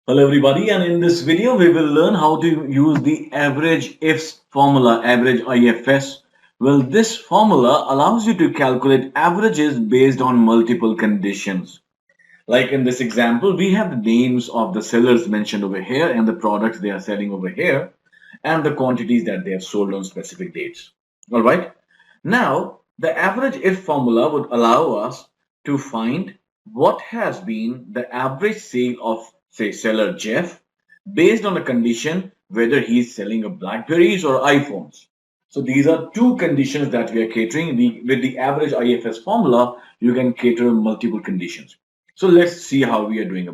Hello everybody, and in this video we will learn how to use the Averageifs formula, Averageifs. Well, this formula allows you to calculate averages based on multiple conditions. Like in this example, we have the names of the sellers mentioned over here and the products they are selling over here and the quantities that they have sold on specific dates. All right. Now, the average if formula would allow us to find what has been the average sale of, say, seller Jeff based on the condition whether he's selling a Blackberries or iPhones. So these are two conditions that we are catering. With the average IFS formula, you can cater multiple conditions. So let's see how we are going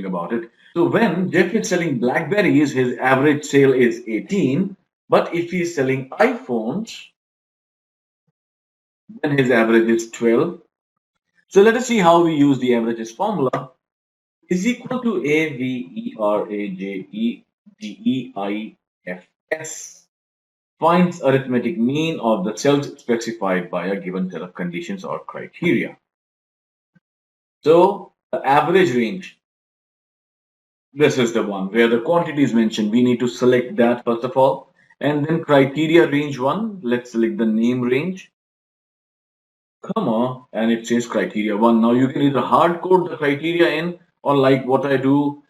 about it. So when Jeff is selling Blackberries, his average sale is 18. But if he's selling iPhones, then his average is 12. So let us see how we use the averages formula. Is equal to Averageifs finds arithmetic mean of the cells specified by a given set of conditions or criteria. So the average range, this is the one where the quantity is mentioned. We need to select that first of all. And then criteria range 1, let's select the name range, comma, and it says criteria 1. Now you can either hard code the criteria in, or like what I do,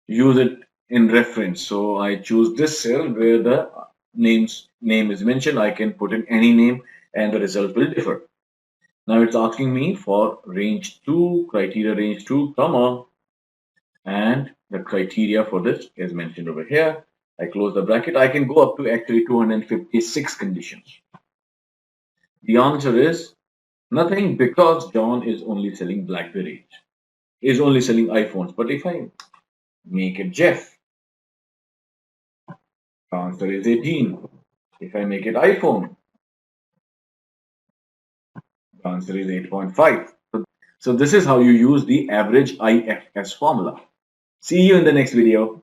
use it in reference. So I choose this cell where the name is mentioned. I can put in any name and the result will differ. Now it's asking me for range 2, criteria range 2, comma, and the criteria for this is mentioned over here. I close the bracket. I can go up to actually 256 conditions. The answer is nothing, because John is only selling Blackberries, is only selling iPhones. But if I make it Jeff, the answer is 18. If I make it iPhone, the answer is 8.5. So this is how you use the average IFS formula. See you in the next video.